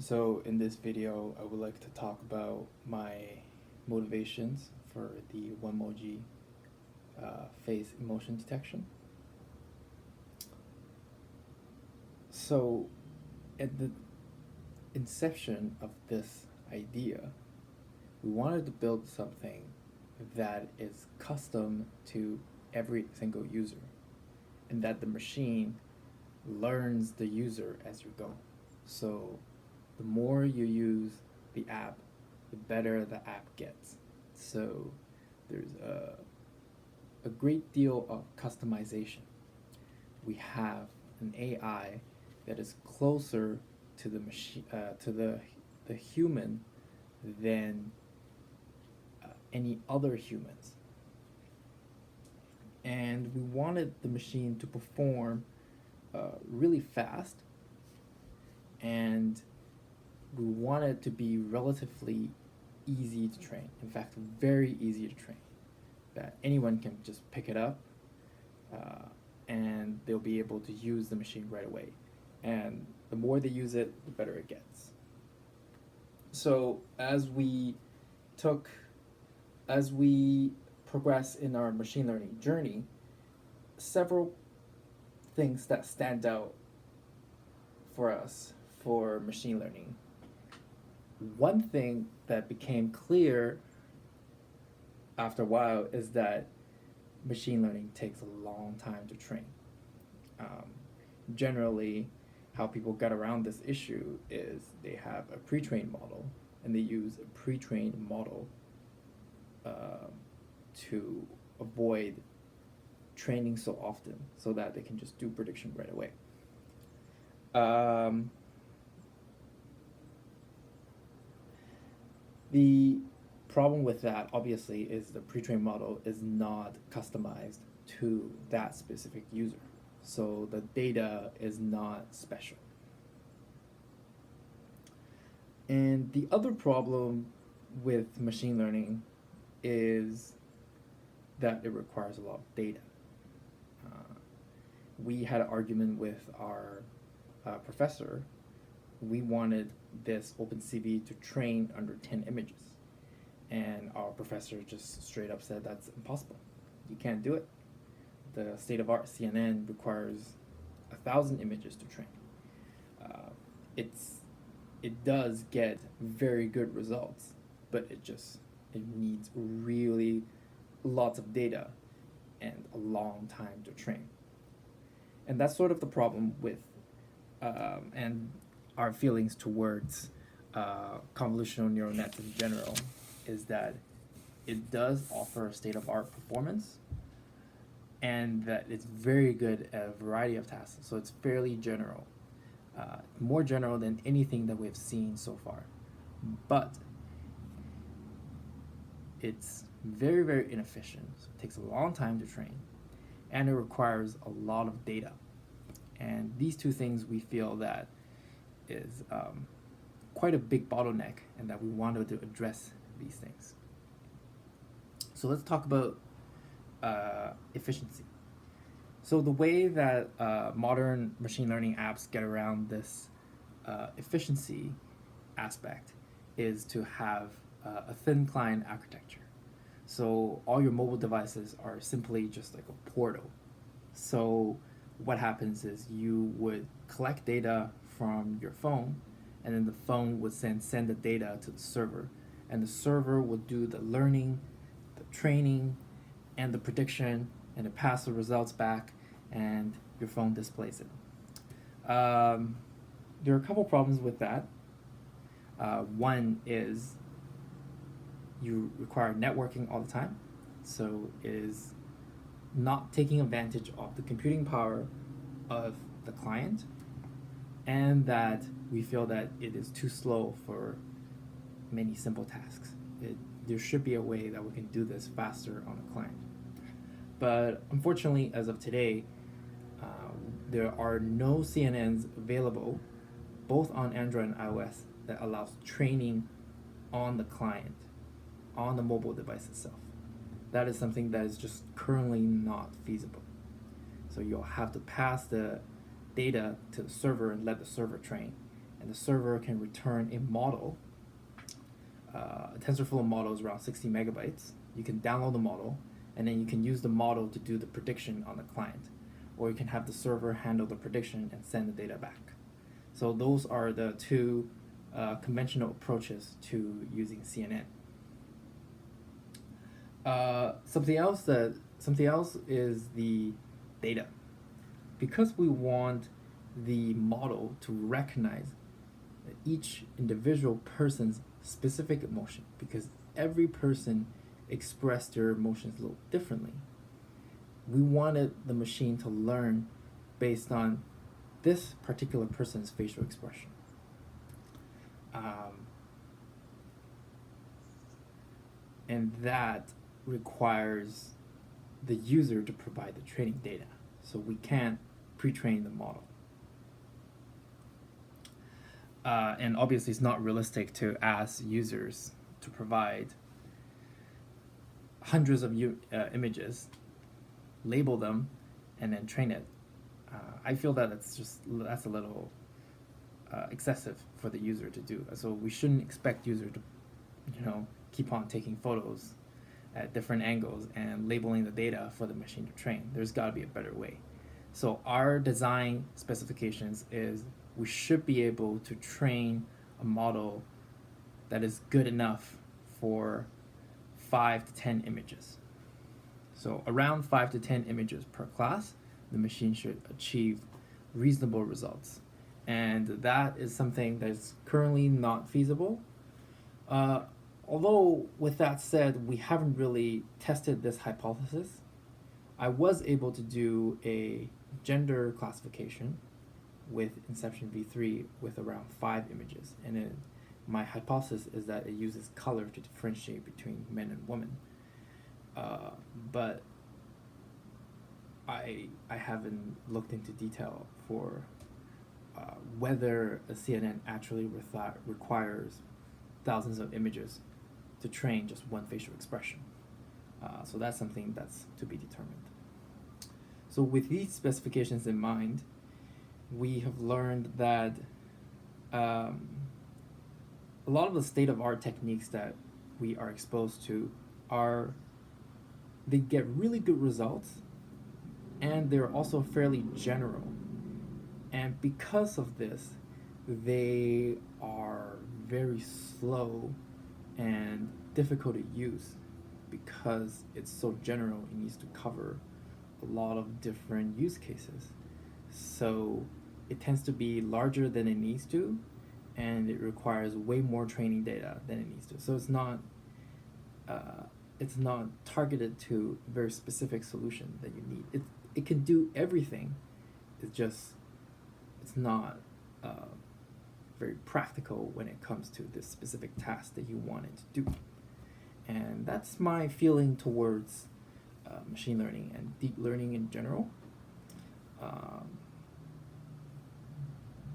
So in this video, I would like to talk about my motivations for the Onemoji face emotion detection. So at the inception of this idea, we wanted to build something that is custom to every single user and that the machine learns the user as you go. So the more you use the app, the better the app gets. So there's a great deal of customization. We have an AI that is closer to the machine, to the human than any other humans. And we wanted the machine to perform really fast, and we want it to be relatively easy to train. In fact, very easy to train. That anyone can just pick it up and they'll be able to use the machine right away. And the more they use it, the better it gets. So took, as we progress in our machine learning journey, several things that stand out for us for machine learning. One thing that became clear after a while is that machine learning takes a long time to train. Generally, how people get around this issue is they have a pre-trained model and they use a pre-trained model to avoid training so often so that they can just do prediction right away. The problem with that, obviously, is the pre-trained model is not customized to that specific user. So the data is not special. And the other problem with machine learning is that it requires a lot of data. We had an argument with our professor. We wanted this OpenCV to train under 10 images. And our professor just straight up said that's impossible. You can't do it. The state-of-art CNN requires 1,000 images to train. It does get very good results, but it needs really lots of data and a long time to train. And that's sort of the problem with and our feelings towards convolutional neural nets in general is that it does offer a state-of-art performance and that it's very good at a variety of tasks. So it's fairly general, more general than anything that we've seen so far. But it's very, very inefficient. So it takes a long time to train and it requires a lot of data. And these two things we feel that is quite a big bottleneck and that we wanted to address these things. So let's talk about efficiency. So the way that modern machine learning apps get around this efficiency aspect is to have a thin client architecture. So all your mobile devices are simply just like a portal. So what happens is you would collect data from your phone, and then the phone would send the data to the server, and the server will do the learning, the training, and the prediction, and it passes the results back, and your phone displays it. There are a couple problems with that. One is you require networking all the time, so it is not taking advantage of the computing power of the client, and that we feel that it is too slow for many simple tasks. There should be a way that we can do this faster on the client. But unfortunately, as of today, there are no CNNs available, both on Android and iOS, that allows training on the client, on the mobile device itself. That is something that is just currently not feasible. So you'll have to pass the data to the server and let the server train. and the server can return a model. A TensorFlow model is around 60 megabytes. You can download the model, and then you can use the model to do the prediction on the client. Or you can have the server handle the prediction and send the data back. So those are the two conventional approaches to using CNN. Something else is the data. Because we want the model to recognize each individual person's specific emotion, because every person expressed their emotions a little differently. We wanted the machine to learn based on this particular person's facial expression. And that requires the user to provide the training data. So we can't pre-train the model. And obviously it's not realistic to ask users to provide hundreds of images, label them, and then train it. I feel that that's a little excessive for the user to do. So we shouldn't expect user to, keep on taking photos at different angles and labeling the data for the machine to train. There's got to be a better way. So our design specifications is we should be able to train a model that is good enough for 5 to 10 images. So around 5 to 10 images per class, the machine should achieve reasonable results. And that is something that's currently not feasible. Although, with that said, we haven't really tested this hypothesis. I was able to do a gender classification with Inception v3 with around 5 images. And my hypothesis is that it uses color to differentiate between men and women. But I haven't looked into detail for whether a CNN actually requires thousands of images to train just one facial expression. So that's something that's to be determined. So with these specifications in mind, we have learned that a lot of the state-of-art techniques that we are exposed to they get really good results, and they're also fairly general. And because of this, they are very slow and difficult to use because it's so general. It needs to cover a lot of different use cases. So it tends to be larger than it needs to, and it requires way more training data than it needs to. So it's not targeted to a very specific solution that you need. It can do everything. It's not very practical when it comes to this specific task that you want it to do. And that's my feeling towards machine learning and deep learning in general.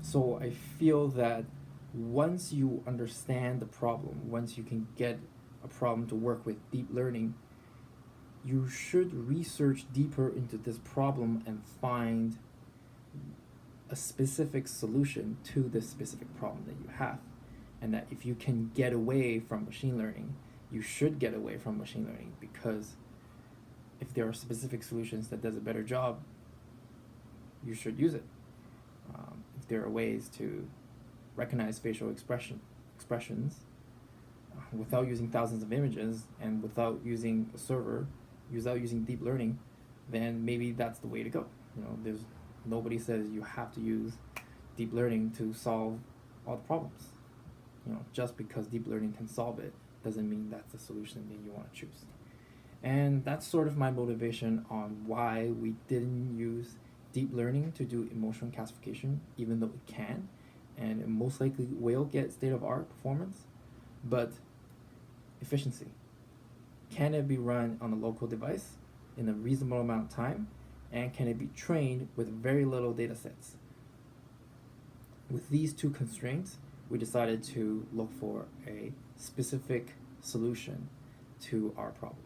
So I feel that once you understand the problem, once you can get a problem to work with deep learning, you should research deeper into this problem and find a specific solution to this specific problem that you have. And that if you can get away from machine learning, you should get away from machine learning, because if there are specific solutions that does a better job, you should use it. If there are ways to recognize facial expressions without using thousands of images and without using a server, without using deep learning, then maybe that's the way to go. Nobody says you have to use deep learning to solve all the problems. Just because deep learning can solve it doesn't mean that's the solution that you want to choose. And that's sort of my motivation on why we didn't use deep learning to do emotion classification, even though it can, and it most likely will get state-of-art performance. But efficiency. Can it be run on a local device in a reasonable amount of time? And can it be trained with very little data sets? With these two constraints, we decided to look for a specific solution to our problem.